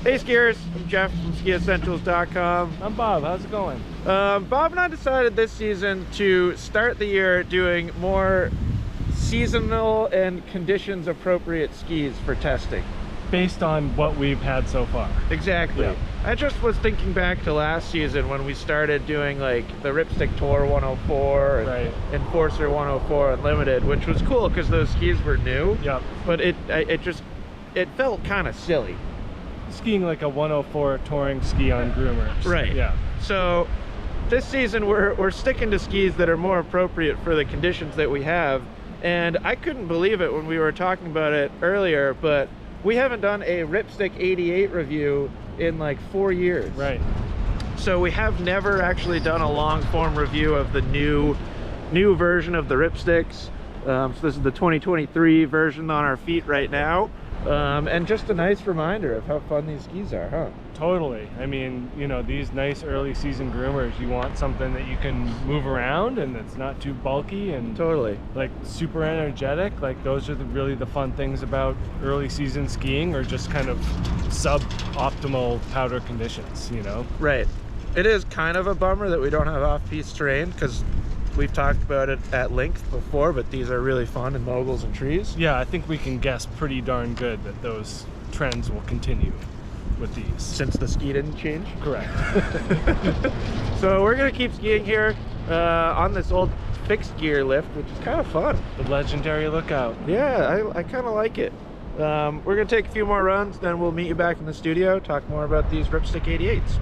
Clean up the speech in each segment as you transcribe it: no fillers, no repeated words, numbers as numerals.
Hey skiers, I'm Jeff from skiessentials.com. I'm Bob. How's it going? Bob and I decided this season to start the year doing more seasonal and conditions appropriate skis for testing. Based on what we've had so far. Exactly. Yeah. I just was thinking back to last season when we started doing like the Ripstick Tour 104 and Right. Enforcer 104 Unlimited, which was cool because those skis were new. Yep. But it felt kind of silly. Skiing like a 104 touring ski on groomers. Right. Yeah. So this season we're sticking to skis that are more appropriate for the conditions that we have. And I couldn't believe it when we were talking about it earlier, but we haven't done a Ripstick 88 review in like 4 years. Right. So we have never actually done a long form review of the new version of the Ripsticks. So this is the 2023 version on our feet right now. And just a nice reminder of how fun these skis are, huh? Totally. I mean, you know, these nice early season groomers, you want something that you can move around and that's not too bulky and Totally. like super energetic. Like those are really the fun things about early season skiing, or just kind of suboptimal powder conditions, you know? Right. It is kind of a bummer that we don't have off-piste terrain because we've talked about it at length before, but these are really fun in moguls and trees. Yeah, I think we can guess pretty darn good that those trends will continue with these. Since the ski didn't change. Correct. So we're gonna keep skiing here on this old fixed gear lift, which is kind of fun. The legendary Lookout. Yeah, I kind of like it. We're gonna take a few more runs, then we'll meet you back in the studio, talk more about these Ripstick 88s.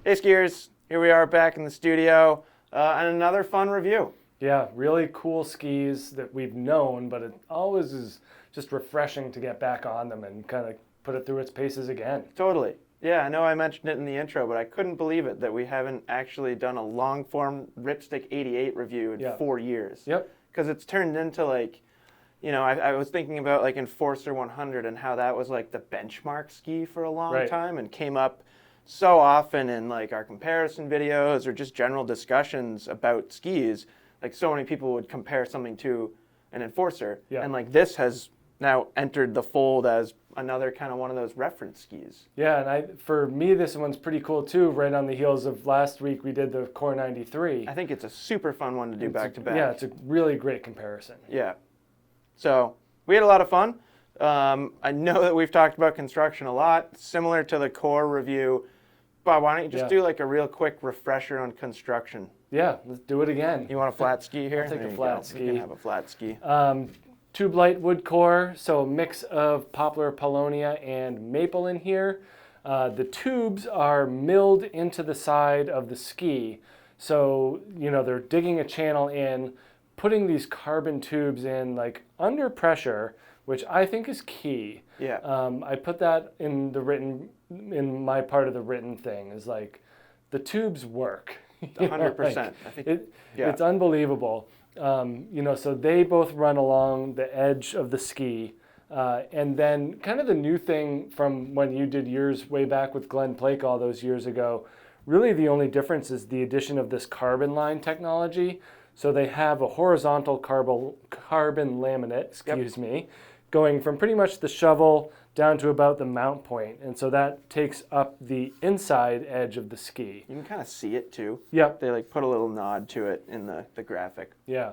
Hey skiers, here we are back in the studio and another fun review. Yeah, really cool skis that we've known, but it always is just refreshing to get back on them and kind of put it through its paces again. Totally. Yeah, I know I mentioned it in the intro, but I couldn't believe it that we haven't actually done a long form Ripstick 88 review in 4 years. Yep. Because it's turned into like, you know, I was thinking about like Enforcer 100 and how that was like the benchmark ski for a long time and came up so often in like our comparison videos or just general discussions about skis. Like so many people would compare something to an Enforcer, and like this has now entered the fold as another kind of one of those reference skis. Yeah, and for me this one's pretty cool too. Right on the heels of last week we did the Core 93. I think it's a super fun one to do back to back. Yeah, it's a really great comparison. Yeah. So we had a lot of fun. I know that we've talked about construction a lot, similar to the Core review. Bob, why don't you just do like a real quick refresher on construction? Yeah, let's do it again. You want a flat ski here? I'll take a flat ski. You can have a flat ski. Tube light wood core, so a mix of poplar, paulownia, and maple in here. The tubes are milled into the side of the ski. So, you know, they're digging a channel in, putting these carbon tubes in like under pressure, which I think is key. Yeah. I put that in my part of the written thing, is like the tubes work. 100%. I think it's unbelievable. You know, so they both run along the edge of the ski. And then kind of the new thing from when you did yours way back with Glenn Plake all those years ago, really the only difference is the addition of this carbon line technology. So they have a horizontal carbon laminate, going from pretty much the shovel down to about the mount point. And so that takes up the inside edge of the ski. You can kind of see it too. Yep. They like put a little nod to it in the graphic. Yeah.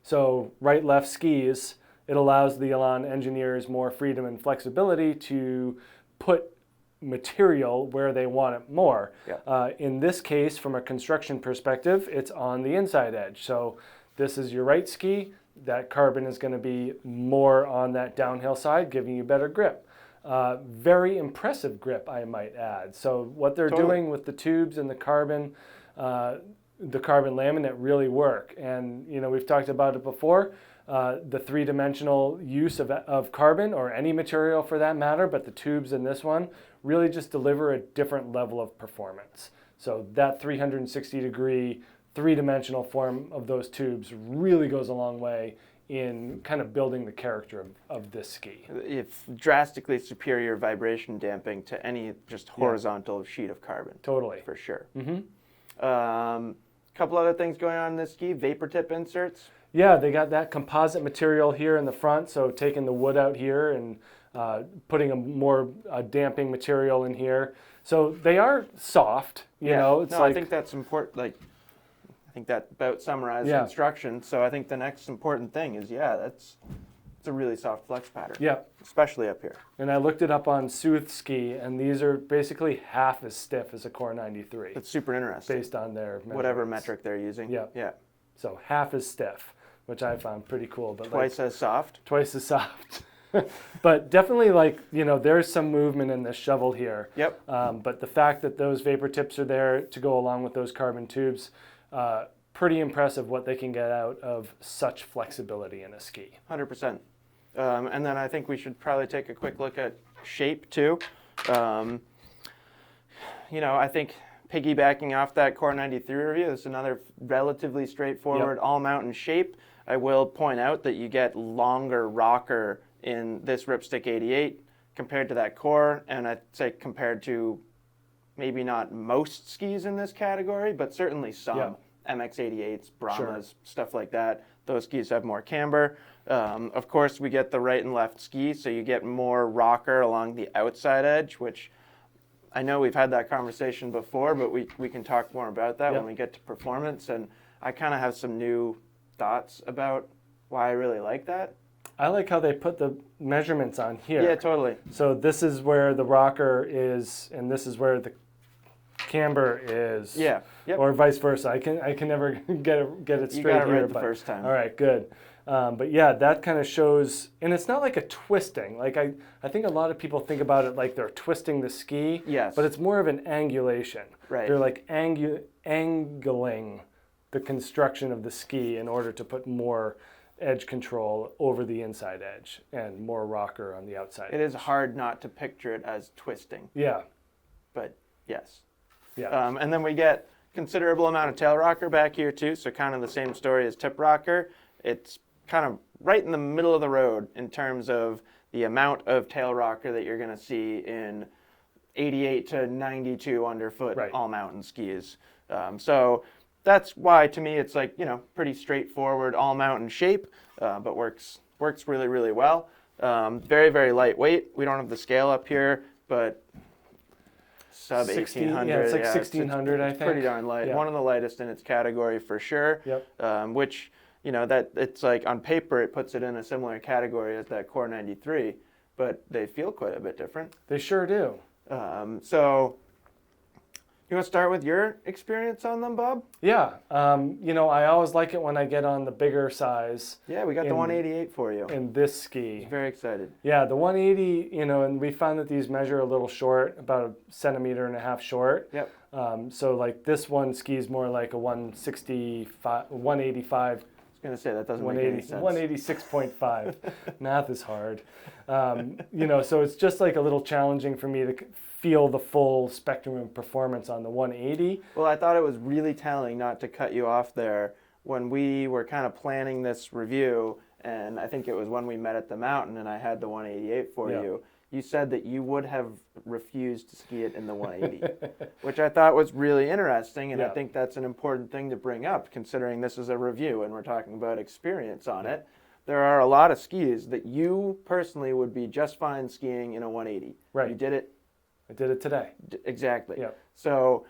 So right-left skis, it allows the Elan engineers more freedom and flexibility to put material where they want it more. Yeah. In this case, from a construction perspective, it's on the inside edge. So this is your right ski. That carbon is going to be more on that downhill side, giving you better grip. Very impressive grip, I might add. So what they're doing with the tubes and the carbon laminate really work. And we've talked about it before. The three-dimensional use of carbon, or any material for that matter, but the tubes in this one really just deliver a different level of performance. So that 360-degree three-dimensional form of those tubes really goes a long way in kind of building the character of this ski. It's drastically superior vibration damping to any just horizontal sheet of carbon. Totally. For sure. Mm-hmm. Couple other things going on in this ski, vapor tip inserts. Yeah, they got that composite material here in the front, so taking the wood out here and putting a more damping material in here. So they are soft, you know. It's I think that's important. I think that about summarizes the instructions. So I think the next important thing is, it's a really soft flex pattern. Yeah. Especially up here. And I looked it up on Sooth Ski, and these are basically half as stiff as a Core 93. That's super interesting. Based on their whatever metric they're using. Yeah. Yeah. So half as stiff, which I found pretty cool. But twice as soft. Twice as soft. But definitely, there's some movement in this shovel here. Yep. But the fact that those vapor tips are there to go along with those carbon tubes, pretty impressive what they can get out of such flexibility in a ski. 100%. And then I think we should probably take a quick look at shape too. I think piggybacking off that Core 93 review, this is another relatively straightforward all-mountain shape. I will point out that you get longer rocker in this Ripstick 88 compared to that Core, and I'd say compared to maybe not most skis in this category, but certainly some. Yeah. MX88s, Brahmas, stuff like that. Those skis have more camber. Of course, we get the right and left ski, so you get more rocker along the outside edge, which I know we've had that conversation before, but we can talk more about that when we get to performance. And I kind of have some new thoughts about why I really like that. I like how they put the measurements on here. Yeah, totally. So this is where the rocker is, and this is where the camber is. Yeah. Yep. Or vice versa. I can never get it straight you got it here. Right the first time. All right, good. But yeah, that kind of shows, and it's not like a twisting. I think a lot of people think about it like they're twisting the ski. Yes. But it's more of an angulation. Right. They're like angling the construction of the ski in order to put more edge control over the inside edge and more rocker on the outside. It is hard not to picture it as twisting. Yeah. But yes. Yeah. And then we get considerable amount of tail rocker back here too, so kind of the same story as tip rocker. It's kind of right in the middle of the road in terms of the amount of tail rocker that you're going to see in 88 to 92 underfoot all mountain skis. So that's why to me it's pretty straightforward all mountain shape, but works really, really well. Very, very lightweight. We don't have the scale up here, but sub 1800. Yeah, it's like 1600, I think. Pretty darn light. Yeah. One of the lightest in its category for sure. Yep. Which, that it's on paper it puts it in a similar category as that Core 93, but they feel quite a bit different. They sure do. So you want to start with your experience on them, Bob? Yeah. I always like it when I get on the bigger size. Yeah, we got the 188 for you. In this ski. Very excited. Yeah, the 180, and we found that these measure a little short, about 1.5 centimeters short. Yep. So this one skis more like a 165, 185. I was going to say, that doesn't make any sense. 186.5. Math is hard. So it's just a little challenging for me to feel the full spectrum of performance on the 180. Well, I thought it was really telling, not to cut you off there, when we were kind of planning this review, and I think it was when we met at the mountain and I had the 188 for you, you said that you would have refused to ski it in the 180, which I thought was really interesting, and I think that's an important thing to bring up, considering this is a review and we're talking about experience on it. There are a lot of skis that you personally would be just fine skiing in a 180. Right. You did it. I did it today. Exactly. Yeah. So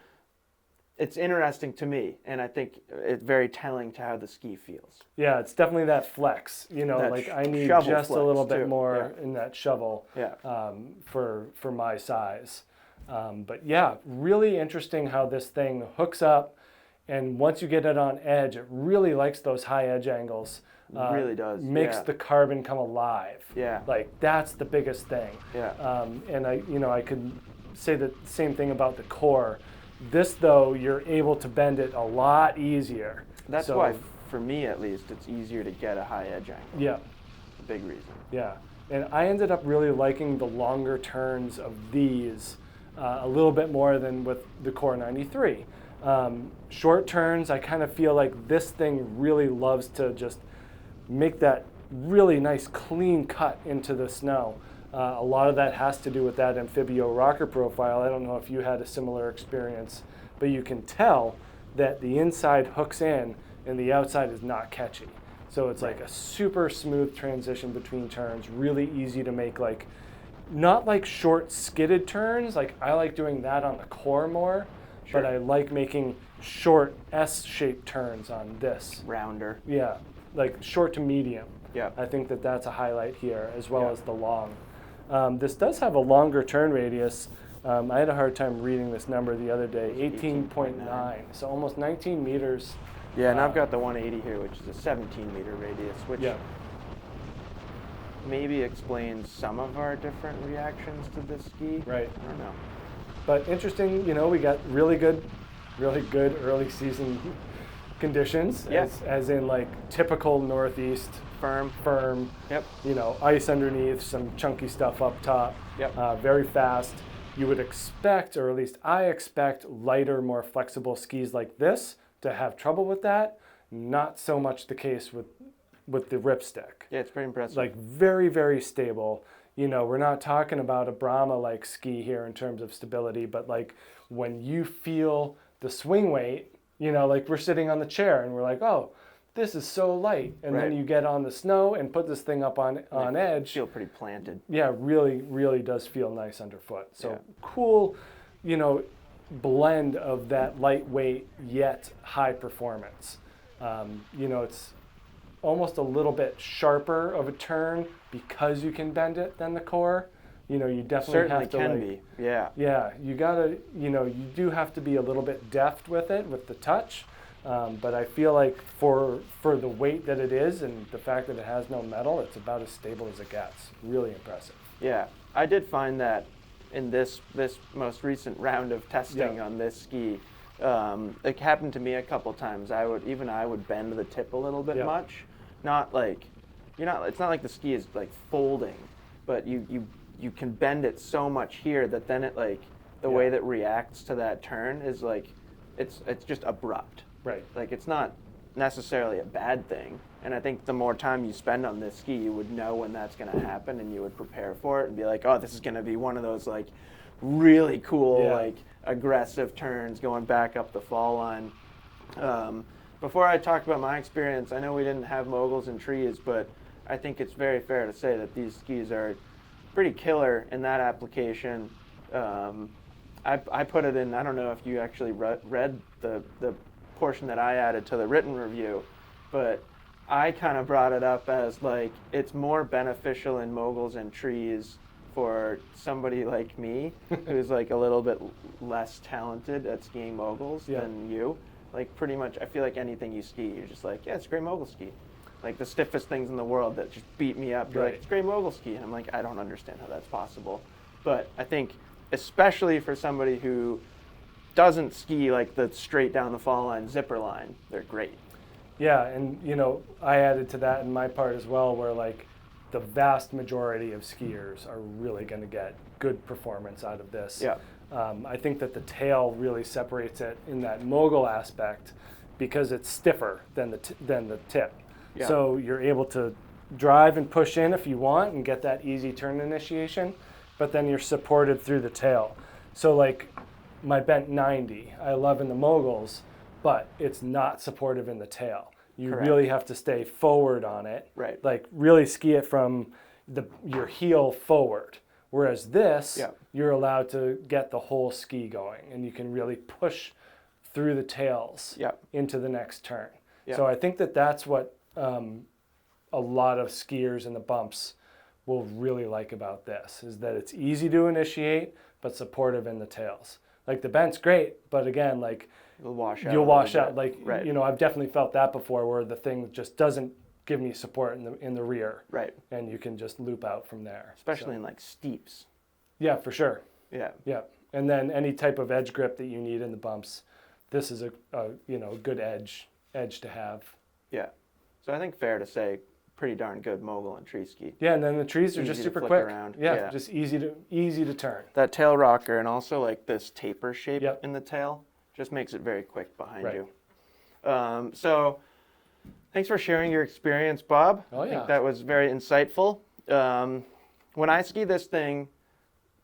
it's interesting to me, and I think it's very telling to how the ski feels. Yeah, it's definitely that flex. I need just a little bit more in that shovel for my size. But yeah, really interesting how this thing hooks up, and once you get it on edge, it really likes those high edge angles. really does. Makes the carbon come alive. Yeah. Like that's the biggest thing. Yeah. And I could say the same thing about the core. This though, you're able to bend it a lot easier. That's why, for me at least, it's easier to get a high edge angle. Yeah. A big reason. Yeah. And I ended up really liking the longer turns of these a little bit more than with the Core 93. Short turns, I kind of feel like this thing really loves to just make that really nice clean cut into the snow. A lot of that has to do with that Amphibio rocker profile. I don't know if you had a similar experience, but you can tell that the inside hooks in and the outside is not catchy. So it's like a super smooth transition between turns, really easy to make, like not like short skidded turns. Like I like doing that on the Core more, but I like making short S-shaped turns on this. Rounder. Yeah, like short to medium. Yeah. I think that that's a highlight here, as well as the long. This does have a longer turn radius. I had a hard time reading this number the other day, 18.9, so almost 19 meters. Yeah, and I've got the 180 here, which is a 17-meter radius, which maybe explains some of our different reactions to this ski. Right. I don't know. But interesting, we got really good early season conditions, as in like typical Northeast. Firm. Yep. Ice underneath, some chunky stuff up top. Yep. Very fast. You would expect, or at least I expect, lighter, more flexible skis like this to have trouble with that. Not so much the case with the Ripstick. Yeah, it's pretty impressive. Like very, very stable. We're not talking about a Brahma-like ski here in terms of stability, but like when you feel the swing weight, like we're sitting on the chair and we're like, oh, this is so light. And then you get on the snow and put this thing up on edge. Feel pretty planted. Yeah, really, really does feel nice underfoot. So cool, blend of that lightweight yet high performance. It's almost a little bit sharper of a turn because you can bend it than the Core. You definitely Certainly have to can be. Yeah. Yeah, you gotta, you do have to be a little bit deft with it, with the touch. But I feel like for the weight that it is and the fact that it has no metal, it's about as stable as it gets. Really impressive. Yeah, I did find that in this most recent round of testing on this ski, it happened to me a couple times. I would bend the tip a little bit much. Not like it's not like the ski is like folding, but you can bend it so much here that then it like the way that it reacts to that turn is like it's just abrupt. Right. Like it's not necessarily a bad thing. And I think the more time you spend on this ski, you would know when that's going to happen and you would prepare for it and be like, oh, this is going to be one of those like really cool, like aggressive turns going back up the fall line. Before I talk about my experience, I know we didn't have moguls and trees, but I think it's very fair to say that these skis are pretty killer in that application. I put it in, I don't know if you actually read the portion that I added to the written review, but I kind of brought it up as like it's more beneficial in moguls and trees for somebody like me who's like a little bit less talented at skiing moguls than you. Like pretty much I feel like anything you ski, you're just like, yeah, it's a great mogul ski. Like the stiffest things in the world that just beat me up, you're like, it's a great mogul ski. And I'm like, I don't understand how that's possible. But I think especially for somebody who doesn't ski like the straight down the fall line zipper line, they're great. Yeah, and I added to that in my part as well, where like the vast majority of skiers are really going to get good performance out of this. Yeah. I think that the tail really separates it in that mogul aspect because it's stiffer than the tip. Yeah. So you're able to drive and push in if you want and get that easy turn initiation, but then you're supported through the tail. So like my bent 90, I love in the moguls, but it's not supportive in the tail. You really have to stay forward on it. Right. Like really ski it from your heel forward. Whereas this, you're allowed to get the whole ski going and you can really push through the tails into the next turn. So I think that that's what a lot of skiers in the bumps will really like about this, is that it's easy to initiate, but supportive in the tails. Like the bent's great, but again, like you'll wash out. You'll wash out. Like, I've definitely felt that before where the thing just doesn't give me support in the rear. Right. And you can just loop out from there. Especially in like steeps. Yeah, for sure. Yeah. Yeah. And then any type of edge grip that you need in the bumps, this is a good edge to have. Yeah. So I think fair to say, pretty darn good mogul and tree ski. Yeah, and then the trees are Easy just to super flick quick. around. Yeah, just easy to turn. That tail rocker and also like this taper shape Yep. in the tail just makes it very quick behind Right. you. So thanks for sharing your experience, Bob. Oh, I yeah. think that was very insightful. When I ski this thing,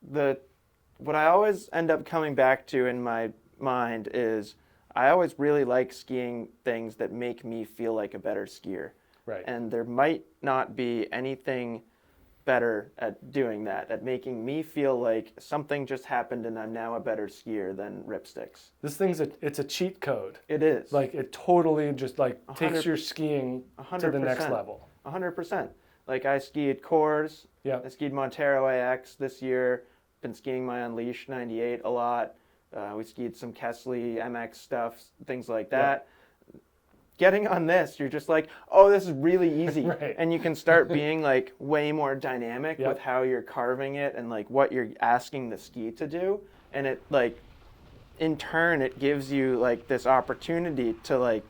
what I always end up coming back to in my mind is I always really like skiing things that make me feel like a better skier. Right. And there might not be anything better at doing that, at making me feel like something just happened and I'm now a better skier than Ripsticks. This thing's it's a cheat code. It is. Like it totally just like 100 takes your skiing to the next 100%. level. 100%. Like I skied Coors, Yeah. I skied Montero AX this year, been skiing my Unleash 98 a lot. We skied some Kesley MX stuff, things like that. Getting on this, you're just like, oh, this is really easy. Right. And you can start being like way more dynamic Yep. with how you're carving it and like what you're asking the ski to do. And it like, in turn, it gives you like this opportunity to like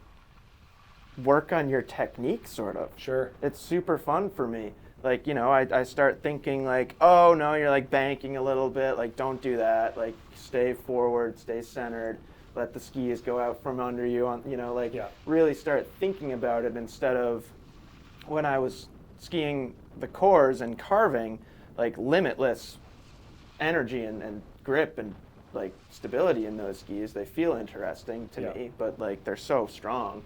work on your technique sort of. Sure. It's super fun for me. Like, I start thinking like, oh no, you're like banking a little bit. Like, don't do that. Like, stay forward, stay centered. Let the skis go out from under you. Really start thinking about it instead of when I was skiing the Coors and carving, like limitless energy and grip and like stability in those skis. They feel interesting to me, but like they're so strong.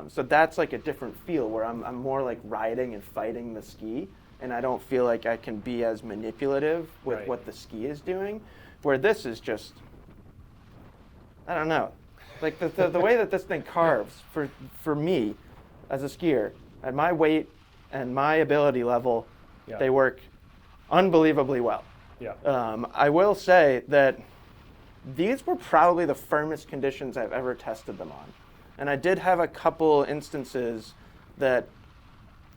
So that's like a different feel where I'm more like riding and fighting the ski, and I don't feel like I can be as manipulative with what the ski is doing, where this is just, I don't know, like the way that this thing carves for me as a skier at my weight and my ability level, they work unbelievably well. Yeah. I will say that these were probably the firmest conditions I've ever tested them on. And I did have a couple instances that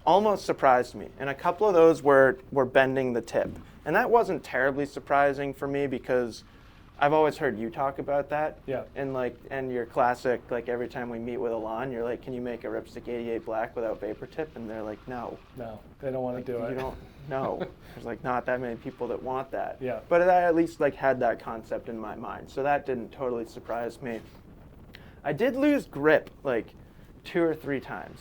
almost surprised me. And a couple of those were bending the tip. And that wasn't terribly surprising for me because I've always heard you talk about that. Yeah. And your classic, like every time we meet with Elan, you're like, can you make a Ripstick 88 black without vapor tip? And they're like, no. No, they don't want to do it. You don't, no. There's like not that many people that want that. Yeah. But I at least like had that concept in my mind. So that didn't totally surprise me. I did lose grip like 2 or 3 times.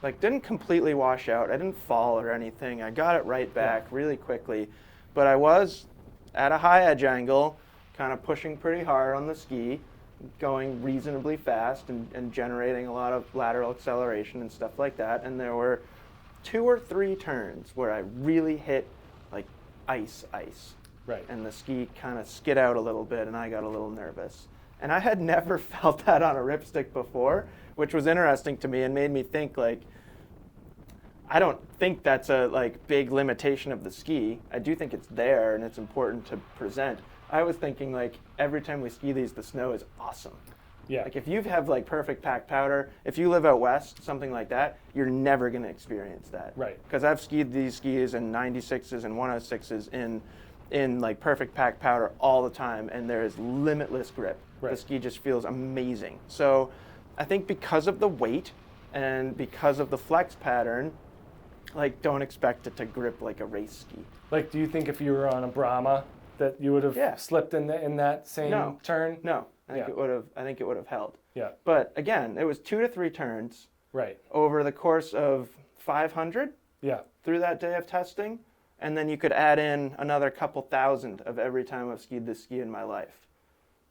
Like didn't completely wash out. I didn't fall or anything. I got it right back really quickly. But I was at a high edge angle, kind of pushing pretty hard on the ski, going reasonably fast and generating a lot of lateral acceleration and stuff like that. And there were 2 or 3 turns where I really hit like ice. Right. And the ski kind of skid out a little bit and I got a little nervous. And I had never felt that on a Ripstick before, which was interesting to me and made me think like, I don't think that's a like big limitation of the ski. I do think it's there and it's important to present. I was thinking like every time we ski these, the snow is awesome. Yeah. Like if you have like perfect pack powder, if you live out west, something like that, you're never going to experience that. Right. Because I've skied these skis in 96s and 106s in like perfect pack powder all the time, and there is limitless grip. Right. The ski just feels amazing. So I think because of the weight and because of the flex pattern, like don't expect it to grip like a race ski. Like, do you think if you were on a Brahma that you would have slipped in that same turn? No, I think it would have held. Yeah. But again, it was 2 to 3 turns. Right. Over the course of 500. Yeah. Through that day of testing, and then you could add in another couple thousand of every time I've skied this ski in my life.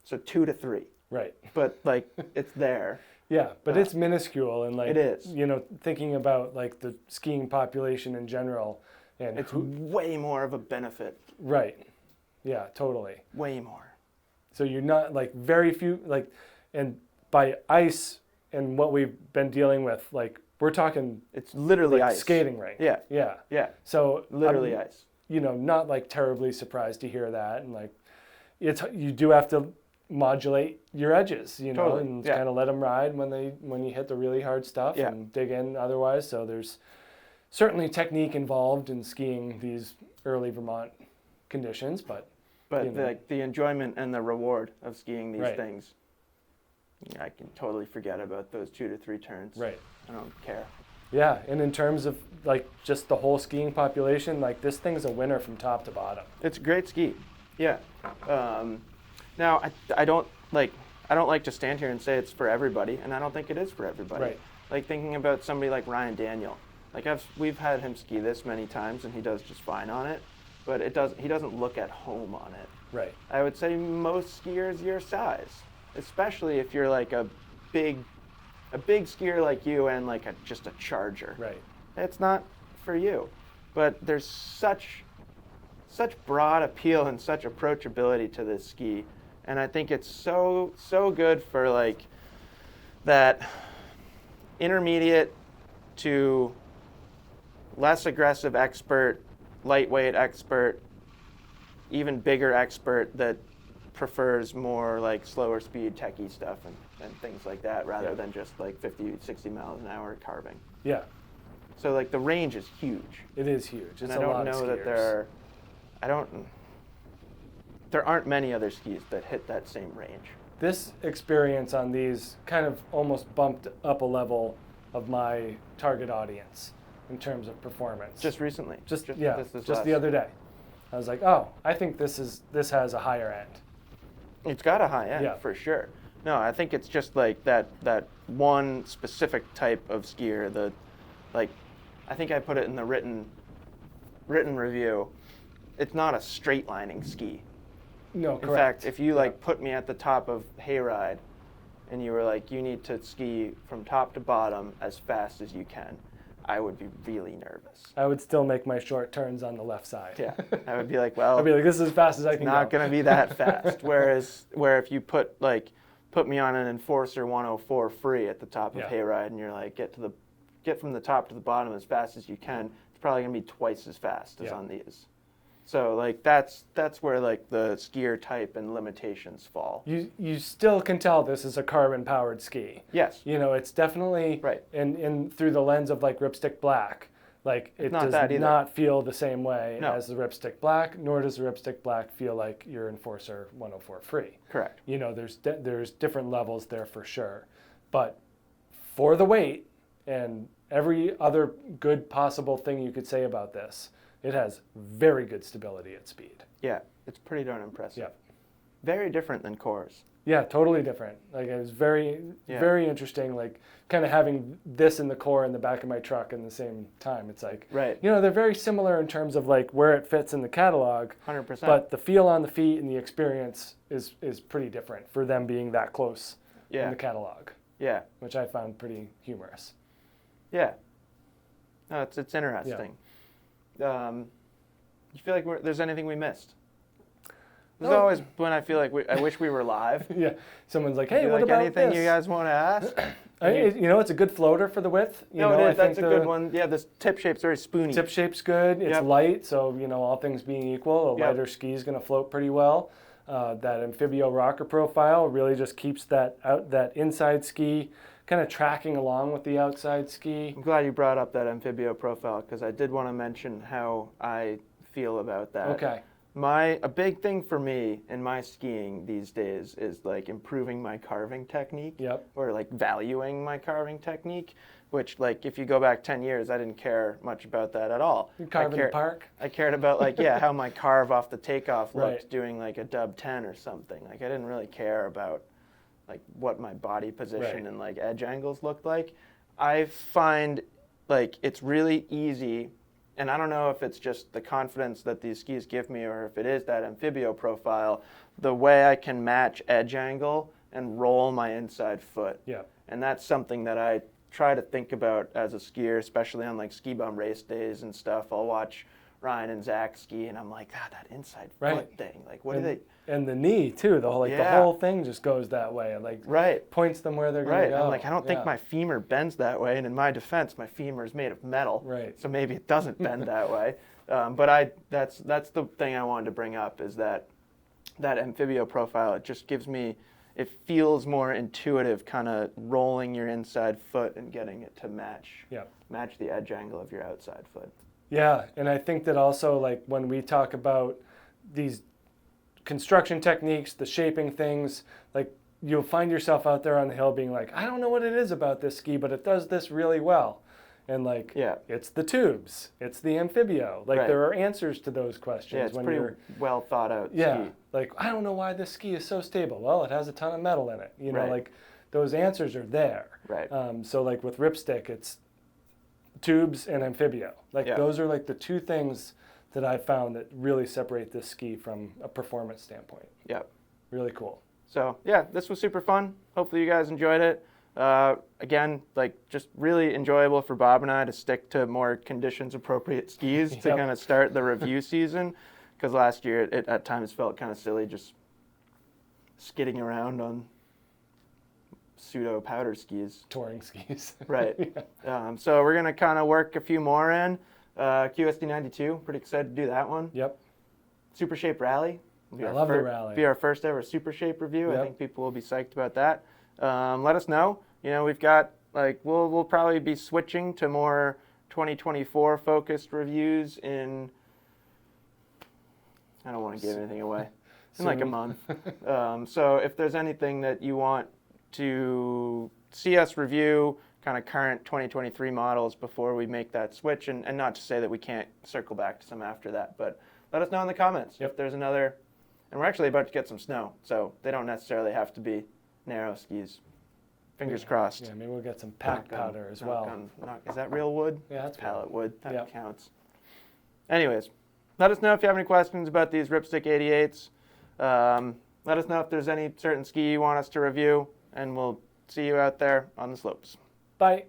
So 2 to 3. Right. But like it's there. Yeah, but it's minuscule, and like it is. Thinking about like the skiing population in general, and it's way more of a benefit. Right. Yeah, totally. Way more. So you're not like very few like, and by ice and what we've been dealing with, like we're talking. It's literally like ice. Skating rink. Yeah. Yeah. Yeah. So literally ice. Not like terribly surprised to hear that, and like, you do have to modulate your edges, Totally. and kind of let them ride when you hit the really hard stuff and dig in otherwise. So there's certainly technique involved in skiing these early Vermont conditions, but the enjoyment and the reward of skiing these Right. things, I can totally forget about those 2 to 3 turns. Right. I don't care. Yeah, and in terms of like just the whole skiing population, like this thing's a winner from top to bottom. It's a great ski. Yeah. Now I don't like to stand here and say it's for everybody, and I don't think it is for everybody. Right. Like thinking about somebody like Ryan Daniel. Like we've had him ski this many times, and he does just fine on it. But he doesn't look at home on it. Right. I would say most skiers your size, especially if you're like a big skier like you and like just a charger. Right. It's not for you. But there's such broad appeal and such approachability to this ski, and I think it's so good for like that intermediate to less aggressive expert, lightweight expert, even bigger expert that prefers more like slower speed techie stuff and things like that rather than just like 50, 60 miles an hour carving. Yeah. So like the range is huge. It is huge. It's and a I don't lot know of that skiers. there aren't many other skis that hit that same range. This experience on these kind of almost bumped up a level of my target audience in terms of performance. Just recently. Just this the other day. I was like, oh, I think this has a higher end. It's got a high end for sure. No, I think it's just like that one specific type of skier. I think I put it in the written review. It's not a straight lining ski. No, In correct. fact, if you like put me at the top of Hayride, and you were like, you need to ski from top to bottom as fast as you can, I would be really nervous. I would still make my short turns on the left side. Yeah, I would be like, well, I'd be like, this is as fast as I can go. not going to be that fast. Where if you put me on an Enforcer 104 free at the top of Hayride, and you're like, get from the top to the bottom as fast as you can, it's probably going to be twice as fast as on these. So like that's where like the skier type and limitations fall. You still can tell this is a carbon powered ski. Yes. It's definitely right. And through the lens of like Ripstick Black, like it does not feel the same way as the Ripstick Black, nor does the Ripstick Black feel like your Enforcer 104 free. Correct. There's different levels there for sure, but for the weight and every other good possible thing you could say about this, it has very good stability at speed. Yeah, it's pretty darn impressive. Yeah. Very different than Coors. Yeah, totally different. Like it was very interesting, like kind of having this in the core in the back of my truck in the same time. It's like, they're very similar in terms of like where it fits in the catalog. 100%. But the feel on the feet and the experience is pretty different for them being that close in the catalog. Yeah. Which I found pretty humorous. Yeah. No, it's interesting. You feel like there's anything we missed? There's always when I feel like I wish we were live. Yeah, someone's like, "Hey, what like about anything this? You guys want to ask?" It's a good floater for the width. It is. That's a good one. Yeah, this tip shape's very spoony. Tip shape's good. It's light, so all things being equal, a lighter ski is going to float pretty well. That Amphibio rocker profile really just keeps that inside ski kind of tracking along with the outside ski. I'm glad you brought up that Amphibio profile because I did want to mention how I feel about that. Okay. A big thing for me in my skiing these days is like improving my carving technique. Yep. Or like valuing my carving technique, which like if you go back 10 years, I didn't care much about that at all. You carve in the park? I cared about like, how my carve off the takeoff looked doing like a dub 10 or something. Like I didn't really care about like what my body position and like edge angles looked like. I find like it's really easy, and I don't know if it's just the confidence that these skis give me or if it is that Amphibio profile, the way I can match edge angle and roll my inside foot. Yeah. And that's something that I try to think about as a skier, especially on like ski bum race days and stuff. I'll watch Ryan and Zach ski and I'm like, God, that inside foot thing. Like what do they... And the knee too, the whole thing just goes that way. Like points them where they're going to go. I'm like, I don't think my femur bends that way. And in my defense, my femur is made of metal. Right. So maybe it doesn't bend that way. But that's the thing I wanted to bring up is that that Amphibio profile, it just gives me, it feels more intuitive, kind of rolling your inside foot and getting it to match the edge angle of your outside foot. Yeah, and I think that also, like, when we talk about these construction techniques, the shaping things, like, you'll find yourself out there on the hill being like, I don't know what it is about this ski, but it does this really well. And like, it's the tubes, it's the Amphibio. Like, there are answers to those questions. Yeah, it's when pretty well thought out ski. Like, I don't know why this ski is so stable. Well, it has a ton of metal in it. You know, like, those answers are there. Right. So like with Ripstick, it's tubes and Amphibio. Like, those are like the two things that I found that really separate this ski from a performance standpoint. Yep. Really cool. So yeah, this was super fun. Hopefully you guys enjoyed it. Again, like, just really enjoyable for Bob and I to stick to more conditions appropriate skis to kind of start the review season, because last year it at times felt kind of silly just skidding around on pseudo powder skis. Touring skis. Right. So we're going to kind of work a few more in. QSD 92, pretty excited to do that one. Yep. Super Shape Rally. I love the rally. Be our first ever Super Shape review. I think people will be psyched about that. Let us know. You know, we've got, like, we'll probably be switching to more 2024 focused reviews in, I don't want to give anything away, in like a month. So if there's anything that you want to see us review, kind of current 2023 models before we make that switch, and not to say that we can't circle back to some after that, but let us know in the comments if there's another. And we're actually about to get some snow, so they don't necessarily have to be narrow skis. Fingers crossed. Yeah, maybe we'll get some pack powder as well. Is that real wood? Yeah, that's pallet wood. That counts. Anyways, let us know if you have any questions about these Ripstick 88s. Let us know if there's any certain ski you want us to review, and we'll see you out there on the slopes. Bye.